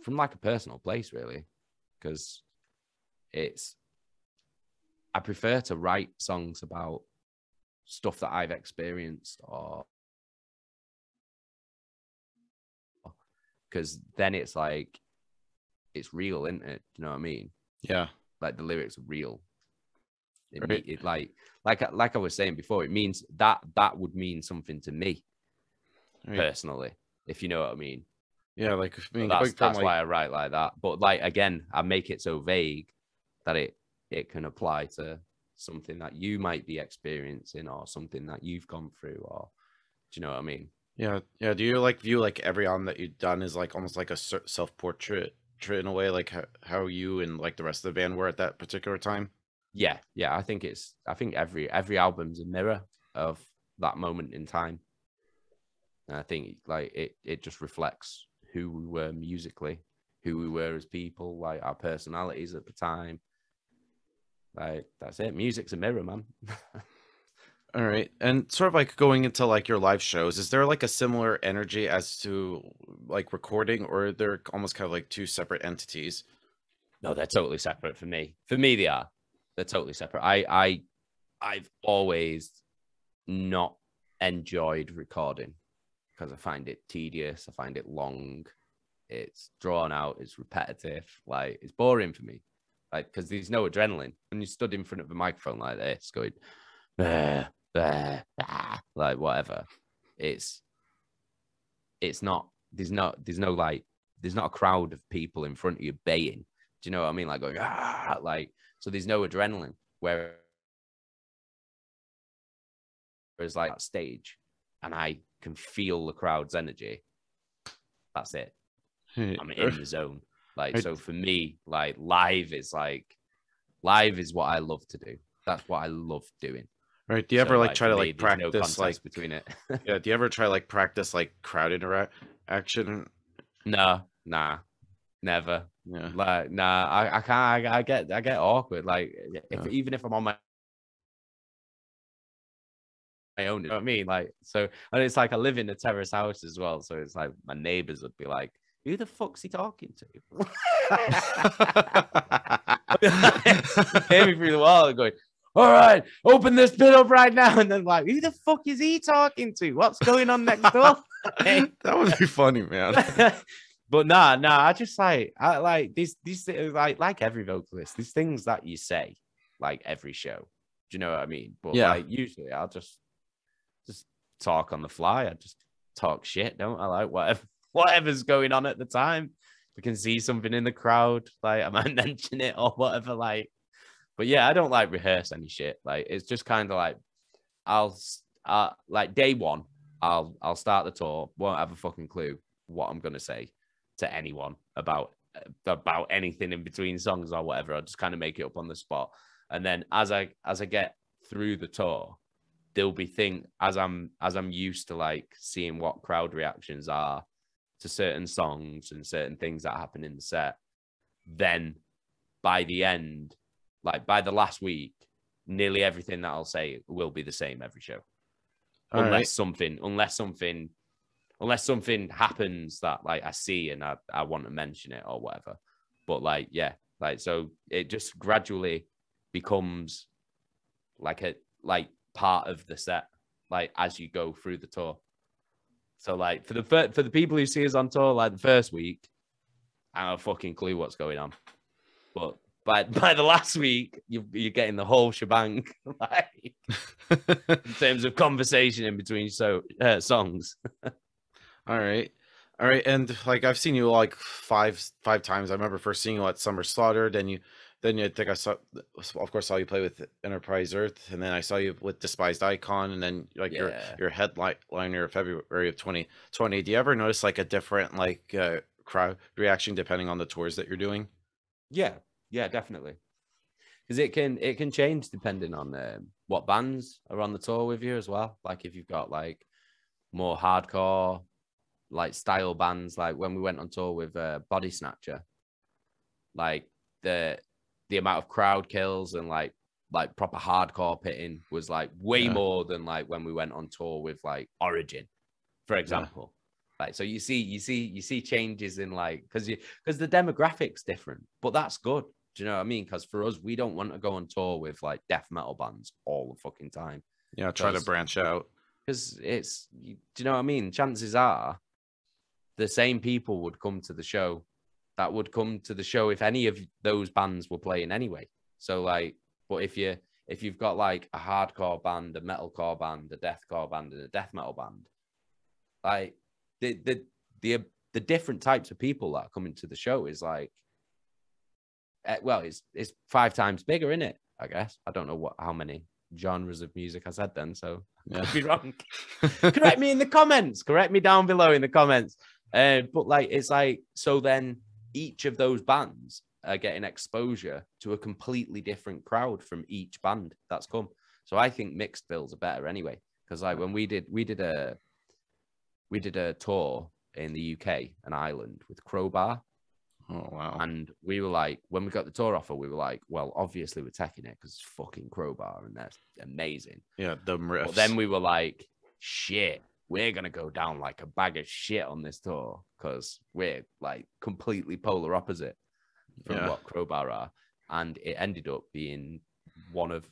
like a personal place, really, because I prefer to write songs about stuff that I've experienced, or because then it's like it's real, isn't it? Do you know what I mean? Yeah. Like the lyrics are real. Right. Like I was saying before, it means that would mean something to me personally, if you know what I mean. Yeah, like I mean, So that's why I write like that. But like again, I make it so vague that it can apply to something that you might be experiencing or something that you've gone through, or do you know what I mean? Yeah, yeah. Do you like view like every album that you've done is like almost like a self-portrait in a way, like how you and like the rest of the band were at that particular time? Yeah. I think every album's a mirror of that moment in time. And I think like it just reflects who we were musically, who we were as people, like our personalities at the time. Like that's it. Music's a mirror, man. All right. And sort of like going into like your live shows, is there like a similar energy as to like recording, or they're almost kind of like two separate entities? No, they're totally separate for me. For me, they are. They're totally separate. I've always not enjoyed recording because I find it tedious. I find it long. It's drawn out. It's repetitive. Like it's boring for me. Like because there's no adrenaline when you stood in front of a microphone like this, going, like whatever. It's not. There's not a crowd of people in front of you baying. Do you know what I mean? Like going like so. There's no adrenaline. Whereas like that stage, and I can feel the crowd's energy. That's it. I'm in the zone. Like so for me, like live is what I love to do. That's what I love doing. Right. Do you ever like try to like practice practice no like between it? yeah? Do you ever try like practice like crowd interaction? No, nah, never. Yeah. Like nah, I can't. I get awkward. Like even if I'm on my own, you know what I mean? Like so, and it's like I live in a terrace house as well, so it's like my neighbors would be like, "Who the fuck's he talking to?" Hear me through the wall and going, "All right, open this bit up right now," and then like, "Who the fuck is he talking to? What's going on next door?" That would be funny, man. But nah, I just I like these like every vocalist, these things that you say like every show. Do you know what I mean? But yeah, like usually I'll just talk on the fly. I just talk shit, don't I? Like whatever's going on at the time. We can see something in the crowd, like I might mention it or whatever. Like, but yeah, I don't like rehearse any shit. Like it's just kind of like I'll like day one, I'll start the tour, won't have a fucking clue what I'm gonna say to anyone about anything in between songs or whatever. I'll just kind of make it up on the spot. And then as I get through the tour, there'll be things as I'm used to like seeing what crowd reactions are to certain songs and certain things that happen in the set. Then by the end, like by the last week, nearly everything that I'll say will be the same every show. Unless something happens that like I see and I want to mention it or whatever. But like, yeah, like, so it just gradually becomes like part of the set, like as you go through the tour. So like for the people who see us on tour, like the first week, I don't have a fucking clue what's going on. But by the last week, you're getting the whole shebang, like in terms of conversation in between songs. All right. And like I've seen you like five times. I remember first seeing you at Summer Slaughter. Then I think I saw you play with Enterprise Earth, and then I saw you with Despised Icon, and then like your headliner February of 2020. Do you ever notice like a different like crowd reaction depending on the tours that you're doing? Yeah, definitely. Because it can change depending on what bands are on the tour with you as well. Like if you've got like more hardcore like style bands, like when we went on tour with Body Snatcher, like the amount of crowd kills and like proper hardcore pitting was like way more than like when we went on tour with like Origin, for example. Like so you see changes in like because the demographic's different, but that's good. Do you know what I mean? Because for us, we don't want to go on tour with like death metal bands all the fucking time. Yeah, try to branch out. Because it's, do you know what I mean? Chances are the same people would come to the show that would come to the show if any of those bands were playing anyway. So like, but if if you've got like a hardcore band, a metalcore band, a deathcore band, and a death metal band, like the different types of people that are coming to the show is like, well, it's 5 times bigger, isn't it? I guess. I don't know how many genres of music I said then, so I could be wrong. Correct me in the comments. Correct me down below in the comments. But like, it's like, so then each of those bands are getting exposure to a completely different crowd from each band that's come. So I think mixed bills are better anyway, because like when we did a tour in the UK and Ireland with Crowbar. Oh, wow. And we were like, when we got the tour offer, we were like, well, obviously we're taking it because it's fucking Crowbar and that's amazing. Yeah, the riffs. But then we were like, shit, we're going to go down like a bag of shit on this tour because we're like completely polar opposite from what Crowbar are. And it ended up being one of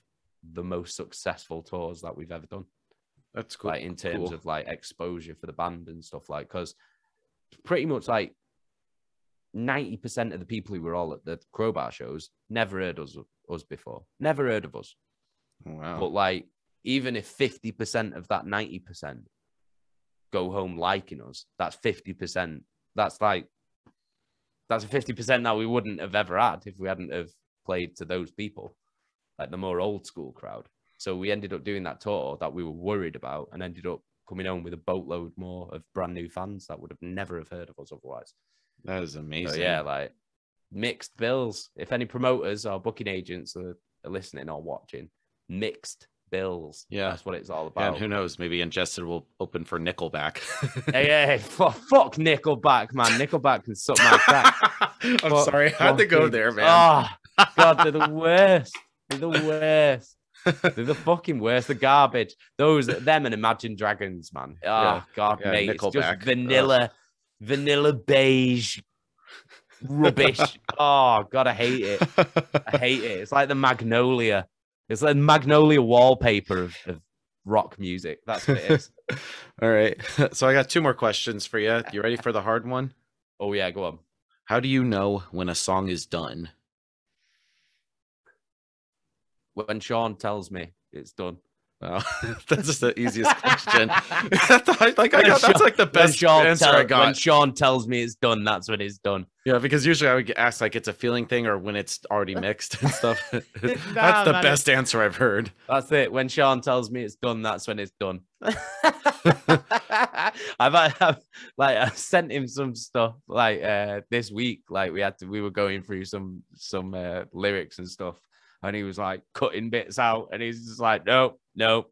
the most successful tours that we've ever done. That's cool. Like in terms of like exposure for the band and stuff, like, because pretty much like 90% of the people who were all at the Crowbar shows never heard us before. Never heard of us. Wow. But like, even if 50% of that 90% go home liking us, that's 50%. That's a 50% that we wouldn't have ever had if we hadn't have played to those people, like the more old school crowd. So we ended up doing that tour that we were worried about and ended up coming home with a boatload more of brand new fans that would have never have heard of us otherwise. That is amazing. So yeah, like mixed bills. If any promoters or booking agents are listening or watching, mixed bills. Yeah, that's what it's all about. And who knows? Maybe Ingested will open for Nickelback. hey, fuck Nickelback, man. Nickelback can suck my crack. I'm sorry, I had to go there, man. Oh God, they're the worst. They're the worst. They're the fucking worst. The garbage. Them and Imagine Dragons, man. Oh God, mate. Nickelback. It's just vanilla beige rubbish. Oh God, I hate it. I hate it. It's like the Magnolia. It's like Magnolia wallpaper of rock music. That's what it is. All right. So I got 2 more questions for you. You ready for the hard one? Oh yeah, go on. How do you know when a song is done? When Sean tells me it's done. Oh, that's just the easiest question. That's like the best answer I got. When Sean tells me it's done, that's when it's done. Yeah, because usually I would ask like it's a feeling thing or when it's already mixed and stuff. That's the best answer I've heard. That's it. When Sean tells me it's done, that's when it's done. I've sent him some stuff like this week. Like we were going through some lyrics and stuff. And he was like cutting bits out, and he's just like, no,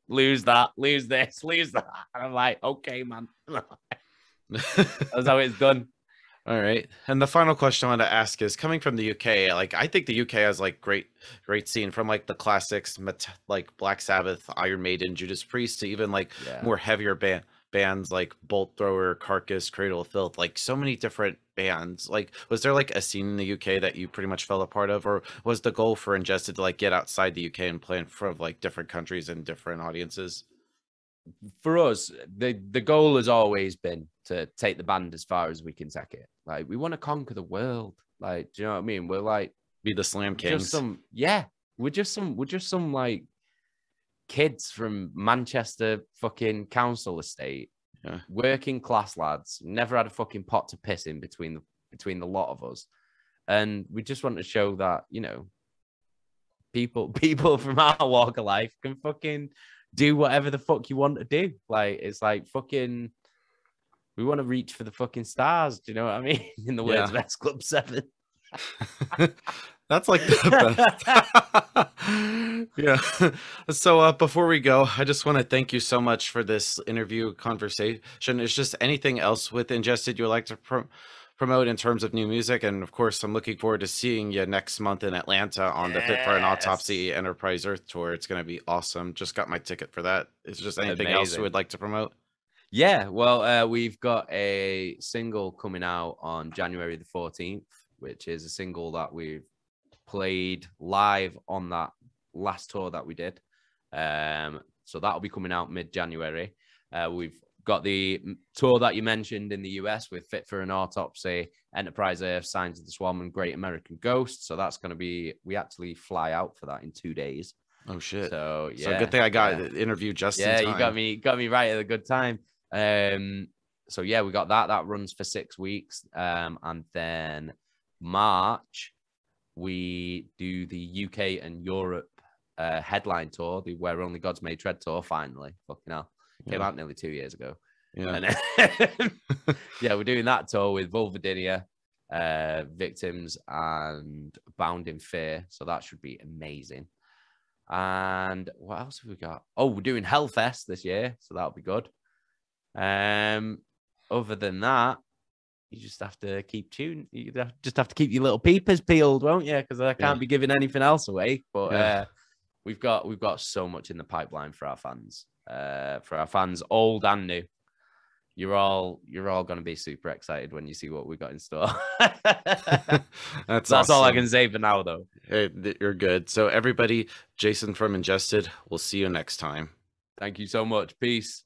lose that, lose this, lose that. And I'm like, okay, man. That's how it's done. All right. And the final question I want to ask is, coming from the UK, like I think the UK has like great scene, from like the classics, like Black Sabbath, Iron Maiden, Judas Priest, to even like more heavier bands like Bolt Thrower, Carcass, Cradle of Filth, like so many different bands. Like, was there like a scene in the UK that you pretty much fell a part of, or was the goal for Ingested to like get outside the UK and play in front of like different countries and different audiences? For us, the goal has always been to take the band as far as we can take it. Like, we want to conquer the world. Like, do you know what I mean? We're like, be the Slam Kings. We're just some like kids from Manchester fucking council estate, working class lads, never had a fucking pot to piss in between the lot of us, and we just want to show that, you know, people from our walk of life can fucking do whatever the fuck you want to do. Like, it's like fucking, we want to reach for the fucking stars. Do you know what I mean? In the words of S Club 7. That's like the best. Yeah. So before we go, I just want to thank you so much for this interview conversation. Is just anything else with Ingested you would like to promote in terms of new music? And of course, I'm looking forward to seeing you next month in Atlanta on the Fit for an Autopsy Enterprise Earth Tour. It's going to be awesome. Just got my ticket for that. Is just anything else you would like to promote? Yeah, well, we've got a single coming out on January the 14th, which is a single that we've played live on that last tour that we did. So that'll be coming out mid-January. We've got the tour that you mentioned in the US with Fit for an Autopsy, Enterprise Earth, Signs of the Swarm, and Great American Ghost. So that's going to be, we actually fly out for that in 2 days. Oh shit. So yeah. So good thing I got the interview just in time. Yeah, you got me right at a good time. So yeah, we got that. That runs for 6 weeks. And then March, we do the UK and Europe headline tour, the Where Only Gods May Tread tour, finally. Fucking hell. Came out nearly 2 years ago. Yeah. And yeah, we're doing that tour with Vulvodynia, Victims, and Bound in Fear. So that should be amazing. And what else have we got? Oh, we're doing Hellfest this year, so that'll be good. Other than that, you just have to keep tuned. You just have to keep your little peepers peeled, won't you? Because I can't be giving anything else away. But we've got so much in the pipeline for our fans, old and new. You're all going to be super excited when you see what we've got in store. That's awesome. All I can say for now, though. Hey, you're good. So everybody, Jason from Ingested, we'll see you next time. Thank you so much. Peace.